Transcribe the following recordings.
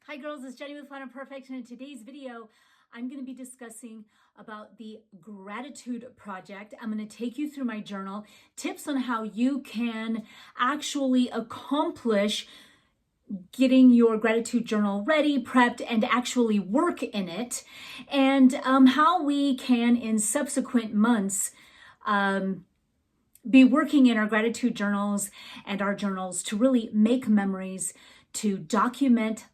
Hi girls, it's Jenny with Planner Perfect, and in today's video, I'm going to be discussing about the gratitude project. I'm going to take you through my journal, tips on how you can actually accomplish getting your gratitude journal ready, prepped, and actually work in it, and how we can in subsequent months be working in our gratitude journals and our journals to really make memories, to document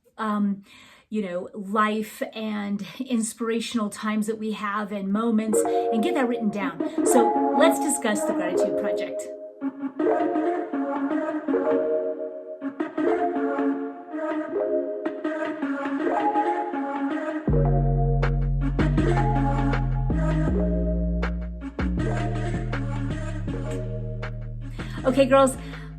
life and inspirational times that we have and moments, and get that written down. So let's discuss the gratitude project. Okay, girls,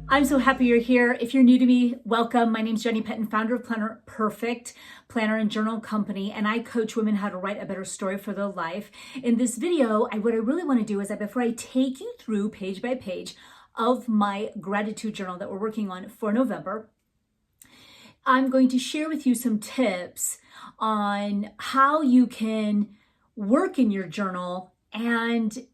I'm so happy you're here. If you're new to me, welcome. My name's Jenny Penton, founder of Planner Perfect, planner and journal company, and I coach women how to write a better story for their life. In this video, what I really want to do is that before I take you through page by page of my gratitude journal that we're working on for November, I'm going to share with you some tips on how you can work in your journal and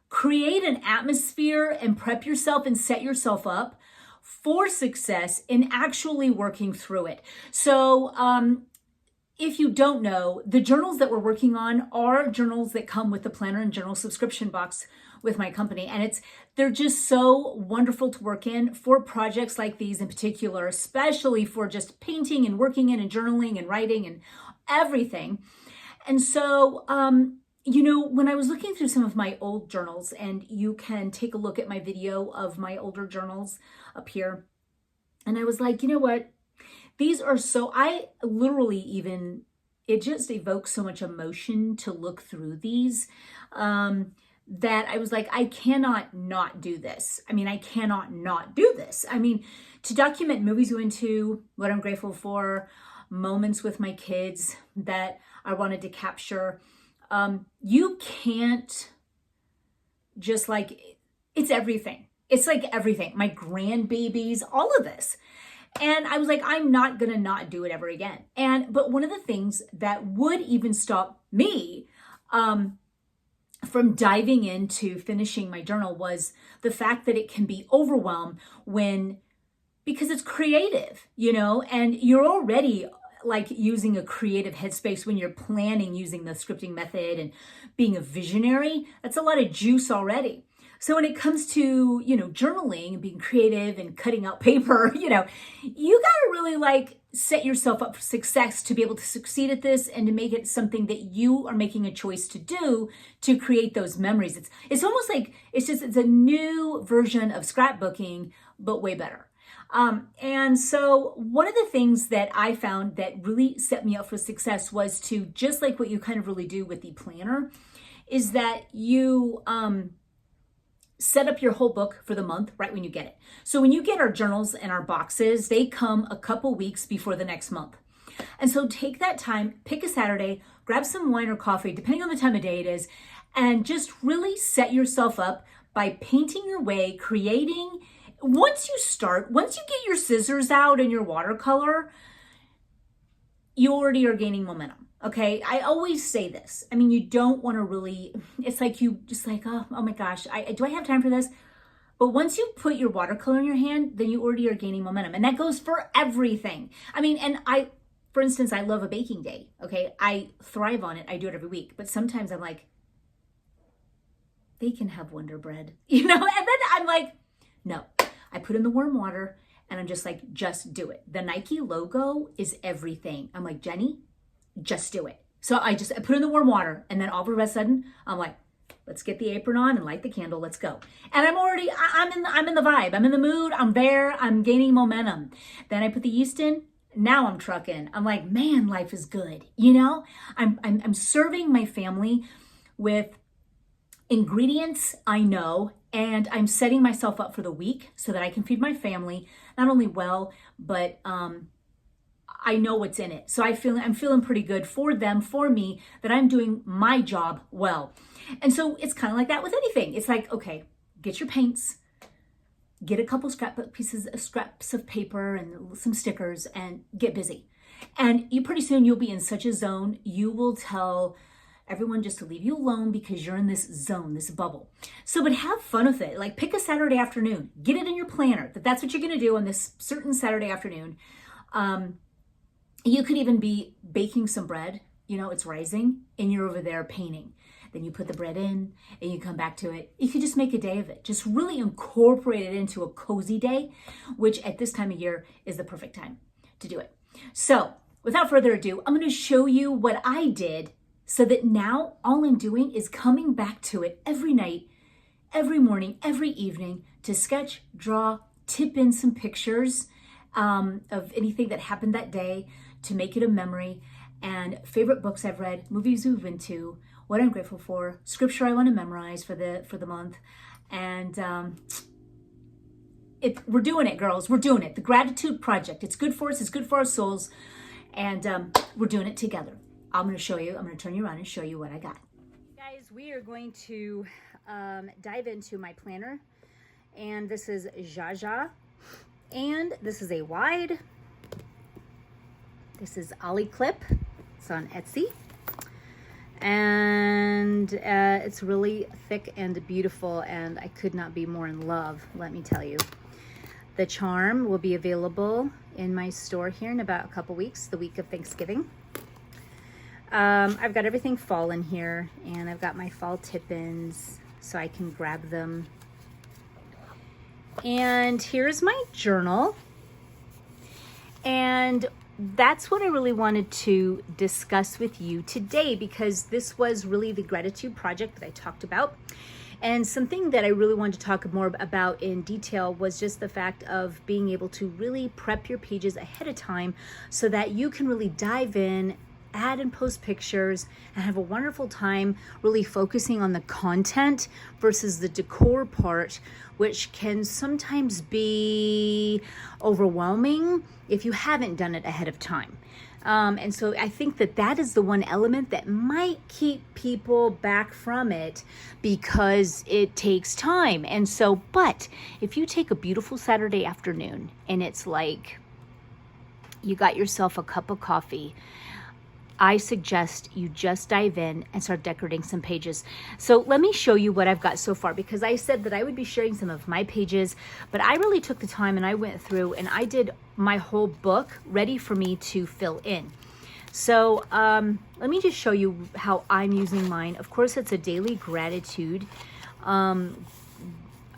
create an atmosphere and prep yourself and set yourself up for success in actually working through it. So if you don't know, the journals that we're working on are journals that come with the planner and journal subscription box with my company. And they're just so wonderful to work in for projects like these in particular, especially for just painting and working in and journaling and writing and everything. And so, when I was looking through some of my old journals, and you can take a look at my video of my older journals up here, and I was like, you know what? These are it just evokes so much emotion to look through these, that I was like, I cannot not do this. I cannot not do this. To document movies we went to, what I'm grateful for, moments with my kids that I wanted to capture. You can't just it's everything. It's like everything. My grandbabies, all of this. And I was like, I'm not going to not do it ever again. But one of the things that would even stop me from diving into finishing my journal was the fact that it can be overwhelmed because it's creative, and you're already using a creative headspace when you're planning using the scripting method and being a visionary. That's a lot of juice already. So when it comes to, journaling and being creative and cutting out paper, you got to really set yourself up for success to be able to succeed at this and to make it something that you are making a choice to do to create those memories. It's almost like it's a new version of scrapbooking, but way better. And so one of the things that I found that really set me up for success was to, just like what you kind of really do with the planner, is that you set up your whole book for the month right when you get it. So when you get our journals and our boxes, they come a couple weeks before the next month. And so take that time, pick a Saturday, grab some wine or coffee, depending on the time of day it is, and just really set yourself up by painting your way, creating. Once you get your scissors out and your watercolor, you already are gaining momentum. Okay. I always say this. You don't want to really, it's like you just oh my gosh, do I have time for this? But once you put your watercolor in your hand, then you already are gaining momentum. And that goes for everything. For instance, I love a baking day. Okay. I thrive on it. I do it every week, but sometimes I'm like, they can have Wonder Bread, and then I'm like, no. I put in the warm water and I'm just like, just do it. The Nike logo is everything. I'm like, Jenny, just do it. So I put in the warm water, and then all of a sudden I'm like, let's get the apron on and light the candle. Let's go. And I'm in the vibe. I'm in the mood. I'm there. I'm gaining momentum. Then I put the yeast in. Now I'm trucking. I'm like, man, life is good. I'm serving my family with ingredients I know, and I'm setting myself up for the week so that I can feed my family not only well, but I know what's in it. So I'm feeling pretty good for them, for me, that I'm doing my job well. And so it's kind of like that with anything. It's like, okay, get your paints, get a couple scraps of paper and some stickers and get busy. And pretty soon you'll be in such a zone, you will tell everyone just to leave you alone because you're in this zone, this bubble. So, but have fun with it. Like pick a Saturday afternoon, get it in your planner that's what you're going to do on this certain Saturday afternoon. You could even be baking some bread, it's rising and you're over there painting. Then you put the bread in and you come back to it. You could just make a day of it. Just really incorporate it into a cozy day, which at this time of year is the perfect time to do it. So without further ado, I'm going to show you what I did so that now all I'm doing is coming back to it every night, every morning, every evening to sketch, draw, tip in some pictures of anything that happened that day to make it a memory, and favorite books I've read, movies we've been to, what I'm grateful for, scripture I want to memorize for the month. And we're doing it, girls. We're doing it. The Gratitude Project. It's good for us. It's good for our souls. And we're doing it together. I'm going to turn you around and show you what I got. Guys, we are going to dive into my planner. And this is Zsa Zsa. And this is a wide. This is Ollie Clip. It's on Etsy. And it's really thick and beautiful, and I could not be more in love, let me tell you. The charm will be available in my store here in about a couple weeks, the week of Thanksgiving. I've got everything fall in here, and I've got my fall tip-ins so I can grab them. And here's my journal. And that's what I really wanted to discuss with you today, because this was really the gratitude project that I talked about. And something that I really wanted to talk more about in detail was just the fact of being able to really prep your pages ahead of time so that you can really dive in, add and post pictures, and have a wonderful time really focusing on the content versus the decor part, which can sometimes be overwhelming if you haven't done it ahead of time. And so I think that is the one element that might keep people back from it because it takes time. And so, but if you take a beautiful Saturday afternoon and it's like you got yourself a cup of coffee, I suggest you just dive in and start decorating some pages. So let me show you what I've got so far, because I said that I would be sharing some of my pages, but I really took the time and I went through and I did my whole book ready for me to fill in. So let me just show you how I'm using mine. Of course, it's a daily gratitude.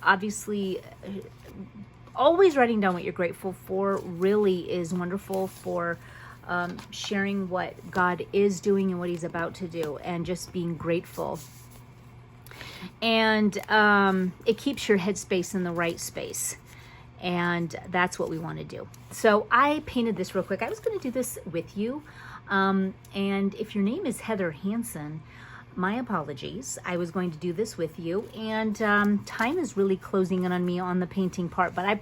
Obviously, always writing down what you're grateful for really is wonderful for sharing what God is doing and what he's about to do, and just being grateful. And it keeps your headspace in the right space. And that's what we want to do. So I painted this real quick. I was going to do this with you. And if your name is Heather Hansen, my apologies. I was going to do this with you. And time is really closing in on me on the painting part. But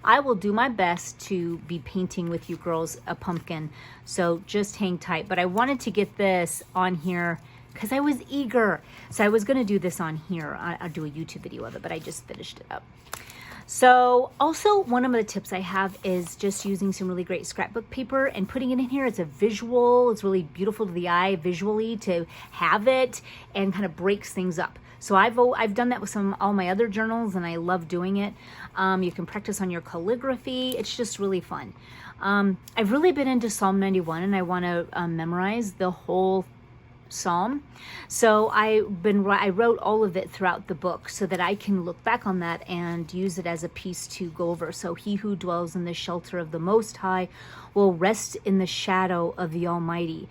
I will do my best to be painting with you girls a pumpkin. So just hang tight. But I wanted to get this on here because I was eager. So I was going to do this on here. I'll do a YouTube video of it, but I just finished it up. So also one of the tips I have is just using some really great scrapbook paper and putting it in here as a visual. It's really beautiful to the eye visually to have it, and kind of breaks things up. So I've done that with all my other journals, and I love doing it. You can practice on your calligraphy. It's just really fun. I've really been into Psalm 91, and I want to memorize the whole Psalm. So I wrote all of it throughout the book so that I can look back on that and use it as a piece to go over. So he who dwells in the shelter of the Most High will rest in the shadow of the Almighty.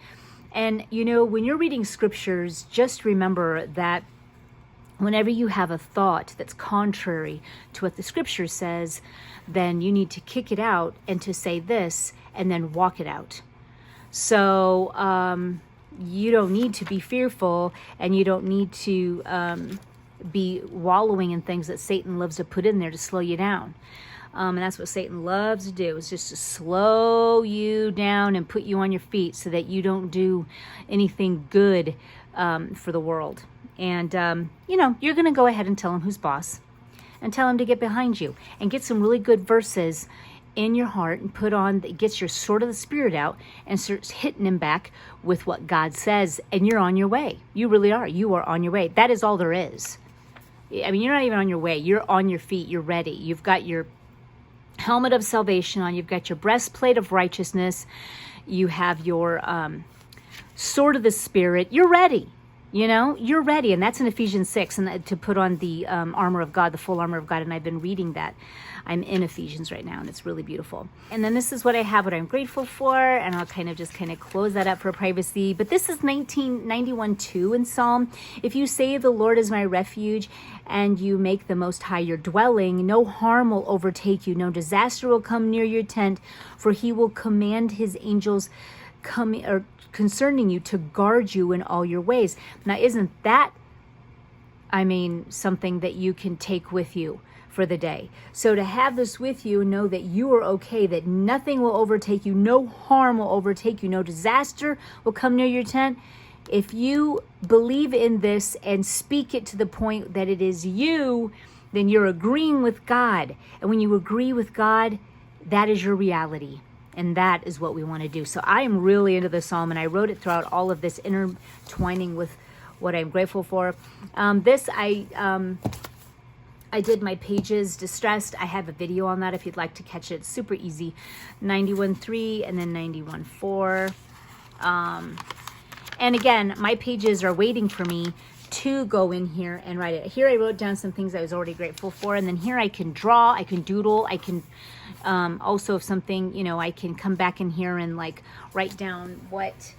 And you know, when you're reading scriptures, just remember that whenever you have a thought that's contrary to what the scripture says, then you need to kick it out and to say this and then walk it out. So you don't need to be fearful, and you don't need to be wallowing in things that Satan loves to put in there to slow you down. And that's what Satan loves to do, is just to slow you down and put you on your feet so that you don't do anything good for the world. And, you know, you're going to go ahead and tell him who's boss. and tell him to get behind you, and get some really good verses in your heart and put on, that gets your sword of the Spirit out and starts hitting him back with what God says, and you're on your way. You really are. You are on your way. That is all there is. I mean, you're not even on your way. You're on your feet. You're ready. You've got your helmet of salvation on. You've got your breastplate of righteousness. You have your sword of the Spirit. You're ready. You know, you're ready. And that's in Ephesians 6, and to put on the armor of God, the full armor of God. And I've been reading that. I'm in Ephesians right now, and it's really beautiful. And then this is what I have, what I'm grateful for, and I'll kind of close that up for privacy. But this is 1991:2 in Psalm. If you say the Lord is my refuge, and you make the Most High your dwelling, no harm will overtake you, no disaster will come near your tent, for he will command his angels concerning you to guard you in all your ways. Now, isn't that, something that you can take with you for the day? So to have this with you, know that you are okay, that nothing will overtake you, no harm will overtake you, no disaster will come near your tent. If you believe in this and speak it to the point that it is you, then you're agreeing with God. And when you agree with God, that is your reality. And that is what we want to do. So I am really into the psalm, and I wrote it throughout all of this, intertwining with what I'm grateful for. I did my pages distressed. I have a video on that if you'd like to catch it. It's super easy. 91.3 and then 91.4. And again, my pages are waiting for me to go in here and write it. Here I wrote down some things I was already grateful for. And then here I can draw, I can doodle, I can also, if something, I can come back in here and write down what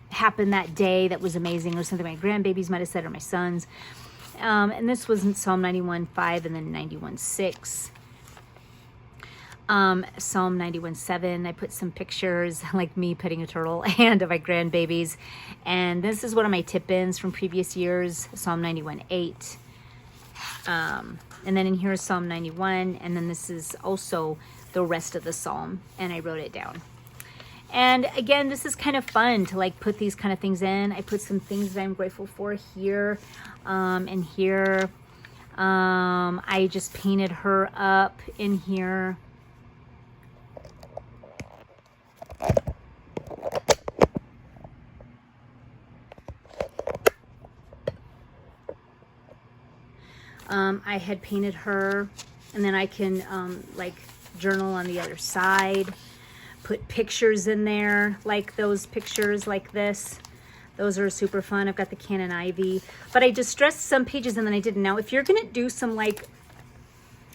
happened that day that was amazing, or something my grandbabies might have said, or my sons. And this was in Psalm 91:5 and then 91:6. Psalm 91:7, I put some pictures like me petting a turtle and of my grandbabies. And this is one of my tip-ins from previous years, Psalm 91:8. And then in here is Psalm 91. And then this is also the rest of the Psalm. And I wrote it down. And again, this is kind of fun to put these kind of things in. I put some things that I'm grateful for here and here. I just painted her up in here. I had painted her, and then I can journal on the other side, put pictures in there, like those pictures like this. Those are super fun. I've got the Canon Ivy, but I distressed some pages and then I didn't. Now, if you're going to do some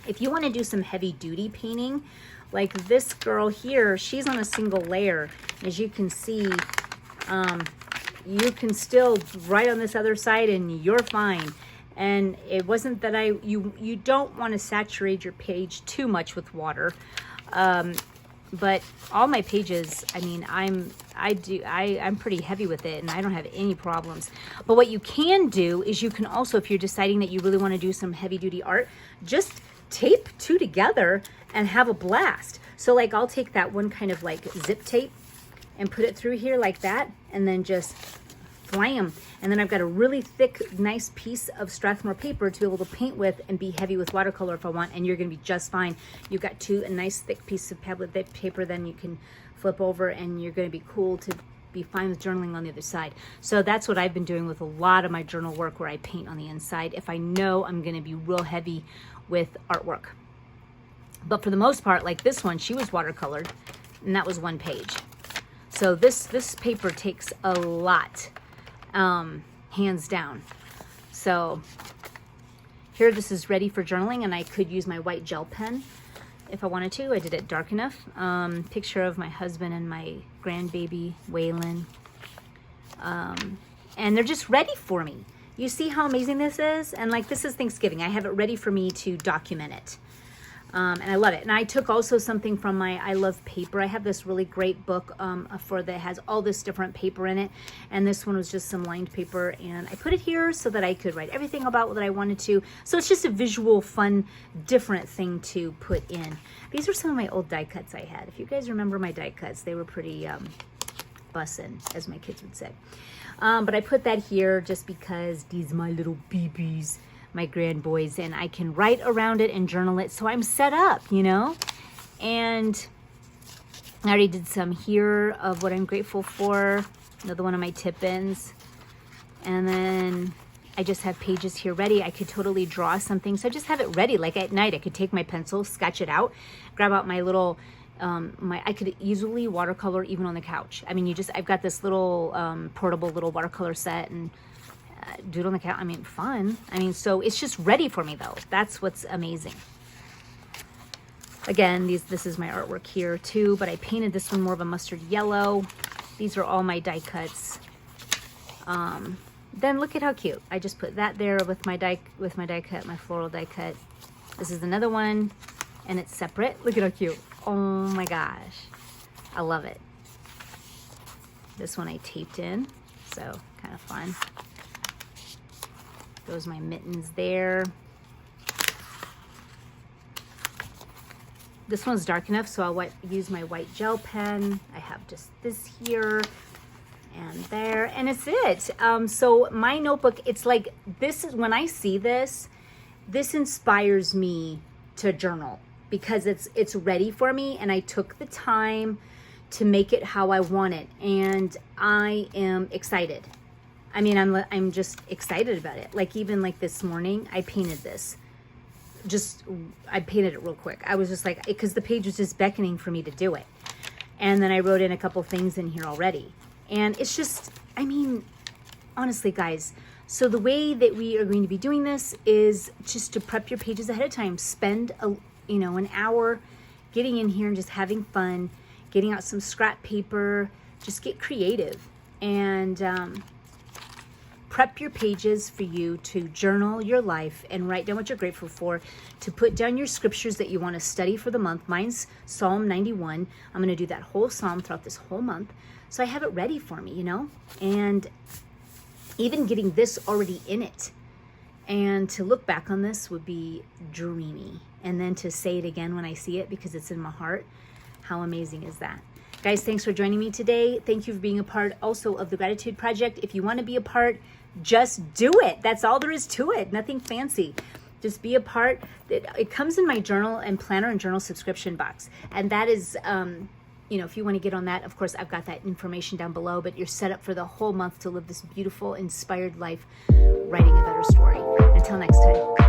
if you want to do some heavy duty painting, like this girl here, she's on a single layer. As you can see, you can still write on this other side and you're fine. And it wasn't that you don't want to saturate your page too much with water. But all my pages, I'm pretty heavy with it and I don't have any problems. But what you can do is you can also, if you're deciding that you really want to do some heavy duty art, just tape two together and have a blast. So I'll take that one kind of zip tape and put it through here like that, and then just blam. And then I've got a really thick, nice piece of Strathmore paper to be able to paint with and be heavy with watercolor if I want, and you're going to be just fine. You've got a nice thick piece of paper, then you can flip over and you're going to be cool to be fine with journaling on the other side. So that's what I've been doing with a lot of my journal work, where I paint on the inside if I know I'm going to be real heavy with artwork. But for the most part, like this one, she was watercolored, and that was one page. So this paper takes a lot. Hands down. So here, this is ready for journaling, and I could use my white gel pen if I wanted to. I did it dark enough. Picture of my husband and my grandbaby Waylon, and they're just ready for me. You see how amazing this is? And this is Thanksgiving. I have it ready for me to document it. And I love it. And I took also something from my I Love Paper. I have this really great book that has all this different paper in it. And this one was just some lined paper. And I put it here so that I could write everything about what I wanted to. So it's just a visual, fun, different thing to put in. These are some of my old die cuts I had. If you guys remember my die cuts, they were pretty bussin', as my kids would say. But I put that here just because these are my little BBs. my grand boys, and I can write around it and journal it. So I'm set up, you know? And I already did some here of what I'm grateful for. Another one of my tip-ins. And then I just have pages here ready. I could totally draw something. So I just have it ready. Like at night, I could take my pencil, sketch it out, grab out my little, I could easily watercolor even on the couch. I mean, I've got this little portable little watercolor set and do it on the couch. I mean, fun. I mean, so it's just ready for me though. That's what's amazing. Again, this is my artwork here too, but I painted this one more of a mustard yellow. These are all my die cuts. Then look at how cute. I just put that there with my die cut, my floral die cut. This is another one, and it's separate. Look at how cute. Oh my gosh. I love it. This one I taped in, so kind of fun. Those are my mittens there. This one's dark enough, so I'll use my white gel pen. I have just this here and there, and it's it. So my notebook, it's like, this is, when I see this inspires me to journal because it's ready for me, and I took the time to make it how I want it, and I am excited. I mean, I'm just excited about it. Like even like this morning, I painted this. I painted it real quick. I was just like, because the page was just beckoning for me to do it. And then I wrote in a couple things in here already. And it's just, I mean, honestly, guys, so the way that we are going to be doing this is just to prep your pages ahead of time. Spend an hour getting in here and just having fun, getting out some scrap paper, just get creative, and prep your pages for you to journal your life and write down what you're grateful for, to put down your scriptures that you want to study for the month. Mine's Psalm 91. I'm going to do that whole psalm throughout this whole month. So I have it ready for me, you know, and even getting this already in it. And to look back on this would be dreamy. And then to say it again when I see it because it's in my heart. How amazing is that? Guys, thanks for joining me today. Thank you for being a part also of the Gratitude Project. If you want to be a part, just do it. That's all there is to it. Nothing fancy. Just be a part. It comes in my journal and planner and journal subscription box. And that is, if you want to get on that, of course, I've got that information down below, but you're set up for the whole month to live this beautiful, inspired life, writing a better story. Until next time.